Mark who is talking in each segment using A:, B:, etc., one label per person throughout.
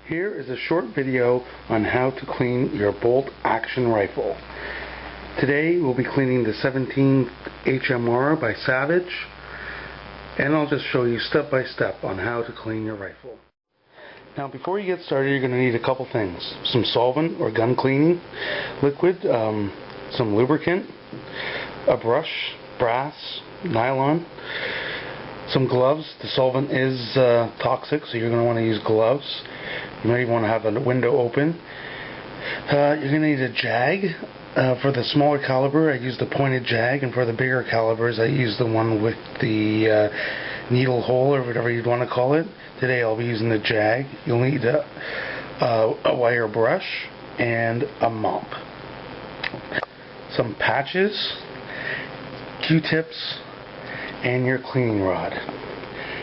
A: Here is a short video on how to clean your bolt action rifle. Today we'll be cleaning the 17 HMR by Savage, and I'll just show you step by step on how to clean your rifle. Now before you get started, you're going to need a couple things: some solvent or gun cleaning liquid, some lubricant, a brush, brass, nylon, some gloves. The solvent is toxic, so you're going to want to use gloves. You might even want to have a window open. You're going to need a jag. For the smaller caliber, I use the pointed jag, and for the bigger calibers, I use the one with the needle hole, or whatever you'd want to call it. Today I'll be using the jag. You'll need a wire brush and a mop, some patches, Q-tips, and your cleaning rod.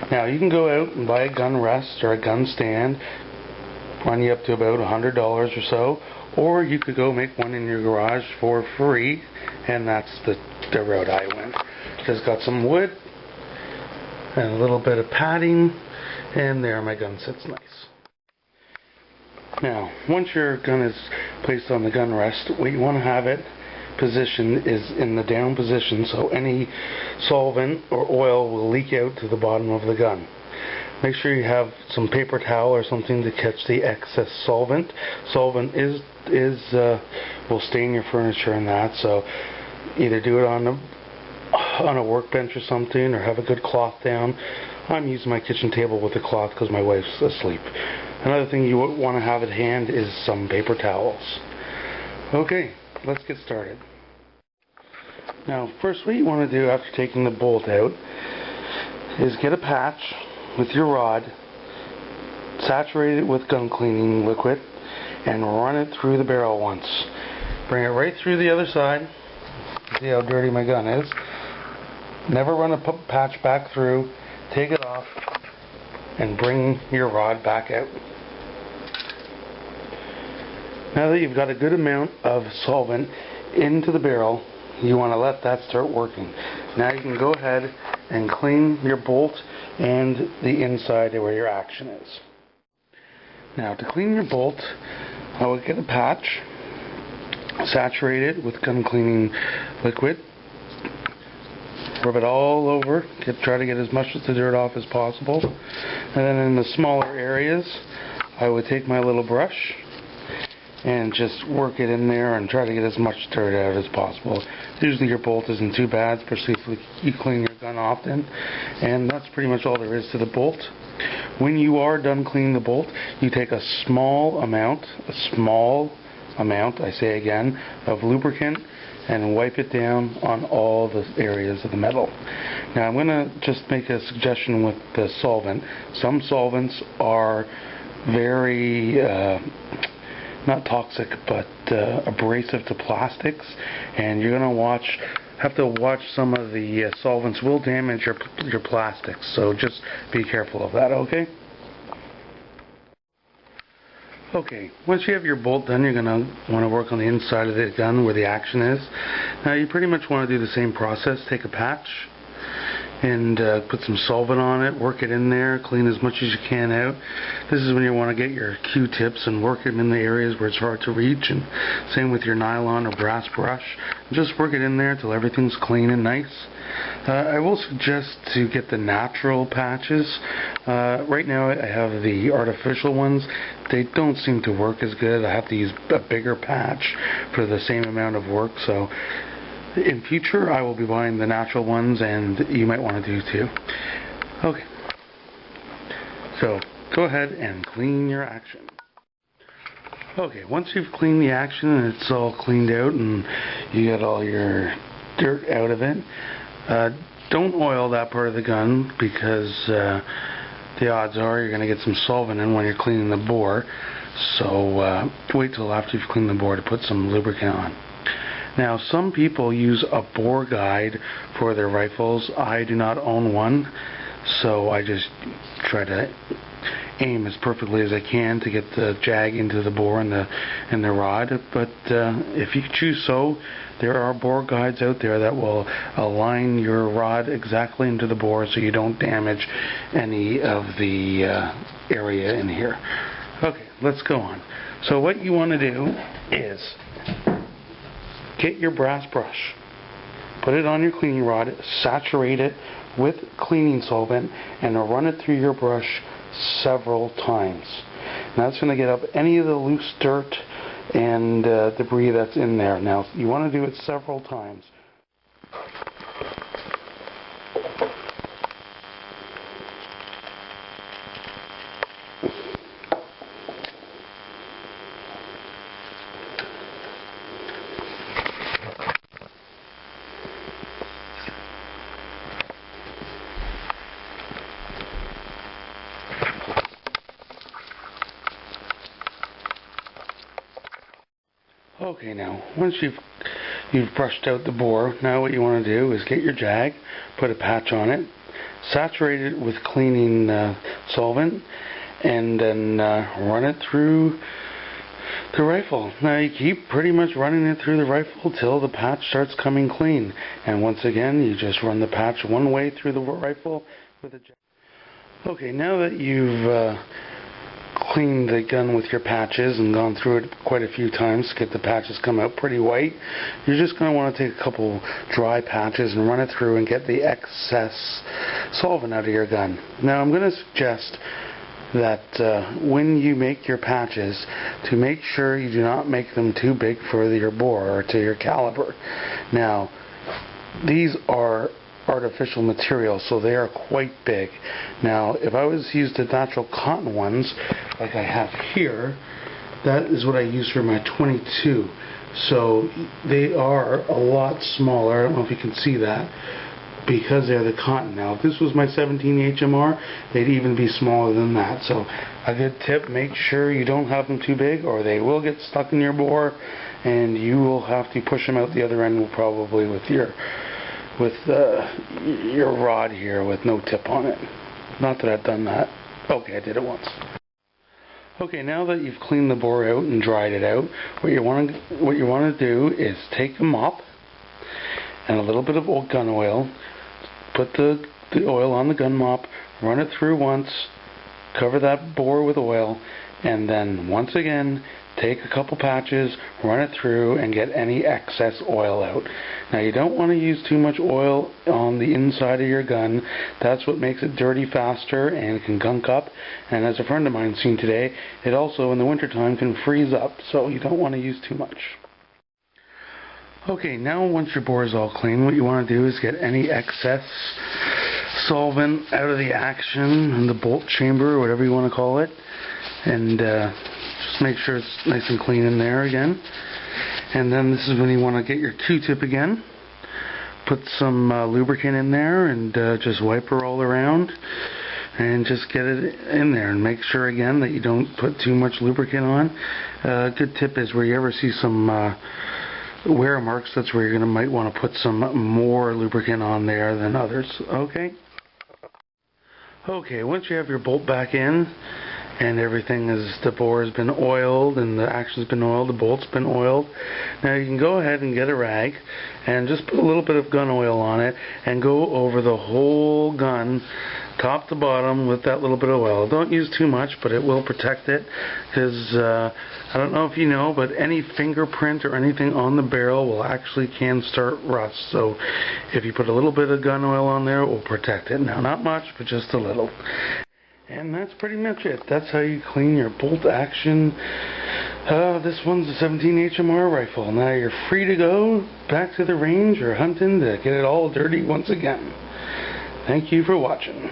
A: Now you can go out and buy a gun rest or a gun stand, run you up to about $100 or so, or you could go make one in your garage for free, and that's the route I went. Just got some wood and a little bit of padding, and there my gun sits nice. Now once your gun is placed on the gun rest, what you want to have it positioned is in the down position, so any solvent or oil will leak out to the bottom of the gun. Make sure you have some paper towel or something to catch the excess solvent. Solvent will stain your furniture and that, so either do it on a workbench or something, or have a good cloth down. I'm using my kitchen table with a cloth because my wife's asleep. Another thing you want to have at hand is some paper towels. Okay, let's get started. Now first, what you want to do after taking the bolt out is get a patch with your rod, saturate it with gun cleaning liquid, and run it through the barrel once. Bring it right through the other side. See how dirty my gun is. Never run a patch back through. Take it off and bring your rod back out. Now that you've got a good amount of solvent into the barrel, you want to let that start working. Now you can go ahead and clean your bolt and the inside where your action is. Now to clean your bolt, I will get a patch, saturate it with gun cleaning liquid, rub it all over, try to get as much of the dirt off as possible, and then in the smaller areas I would take my little brush and just work it in there and try to get as much dirt out as possible. Usually your bolt isn't too bad, especially if you clean your gun often, and that's pretty much all there is to the bolt. When you are done cleaning the bolt, you take a small amount, I say again, of lubricant and wipe it down on all the areas of the metal. Now I'm going to just make a suggestion with the solvent. Some solvents are very not toxic, but abrasive to plastics, and you're going to have to watch some of the solvents will damage your plastics, so just be careful of that, okay? Okay, once you have your bolt done, you're going to want to work on the inside of the gun where the action is. Now you pretty much want to do the same process. Take a patch and put some solvent on it, work it in there, clean as much as you can out. This is when you want to get your Q-tips and work them in the areas where it's hard to reach, and same with your nylon or brass brush. Just work it in there till everything's clean and nice. I will suggest to get the natural patches. Right now I have the artificial ones. They don't seem to work as good. I have to use a bigger patch for the same amount of work, so in future I will be buying the natural ones, and you might want to do too. Okay, so go ahead and clean your action. Okay, once you've cleaned the action and it's all cleaned out and you get all your dirt out of it, don't oil that part of the gun, because the odds are you're going to get some solvent in when you're cleaning the bore. So wait till after you've cleaned the bore to put some lubricant on. Now some people use a bore guide for their rifles. I do not own one, so I just try to aim as perfectly as I can to get the jag into the bore and the rod. But if you choose so, there are bore guides out there that will align your rod exactly into the bore so you don't damage any of the area in here. Okay, let's go on. So what you want to do is get your brass brush, put it on your cleaning rod, saturate it with cleaning solvent, and run it through your brush several times. Now that's going to get up any of the loose dirt and debris that's in there. Now you want to do it several times. Okay, now once you've brushed out the bore, now what you want to do is get your jag, put a patch on it, saturate it with cleaning solvent, and then run it through the rifle. Now you keep pretty much running it through the rifle till the patch starts coming clean, and once again you just run the patch one way through the rifle with a jag. Okay, now that you've cleaned the gun with your patches and gone through it quite a few times to get the patches come out pretty white, you're just going to want to take a couple dry patches and run it through and get the excess solvent out of your gun. Now I'm going to suggest that when you make your patches, to make sure you do not make them too big for your bore or to your caliber. Now these are artificial material, so they are quite big. Now if I was to use the natural cotton ones like I have here, that is what I use for my 22, so they are a lot smaller. I don't know if you can see that because they're the cotton. Now if this was my 17 HMR, they'd even be smaller than that. So a good tip, make sure you don't have them too big or they will get stuck in your bore and you will have to push them out the other end probably with your rod here with no tip on it. Not that I've done that. Okay, I did it once. Okay, now that you've cleaned the bore out and dried it out, what you want to do is take a mop and a little bit of old gun oil, put the oil on the gun mop, run it through once, cover that bore with oil, and then once again take a couple patches, run it through, and get any excess oil out. Now you don't want to use too much oil on the inside of your gun. That's what makes it dirty faster and can gunk up. And as a friend of mine seen today, it also in the wintertime can freeze up, so you don't want to use too much. Okay, now once your bore is all clean, what you want to do is get any excess solvent out of the action in the bolt chamber, or whatever you want to call it, and just make sure it's nice and clean in there again. And then this is when you want to get your Q-tip again, put some lubricant in there, and just wipe her all around and just get it in there, and make sure again that you don't put too much lubricant on. A good tip is where you ever see some wear marks, that's where you might want to put some more lubricant on there than others. Okay, once you have your bolt back in and everything is, the bore has been oiled and the action's been oiled, the bolt's been oiled, now you can go ahead and get a rag and just put a little bit of gun oil on it and go over the whole gun top to bottom with that little bit of oil. Don't use too much, but it will protect it, because I don't know if you know, but any fingerprint or anything on the barrel will actually can start rust. So if you put a little bit of gun oil on there, it will protect it. Now not much, but just a little. And that's pretty much it. That's how you clean your bolt action. This one's a 17 HMR rifle. Now you're free to go back to the range or hunting to get it all dirty once again. Thank you for watching.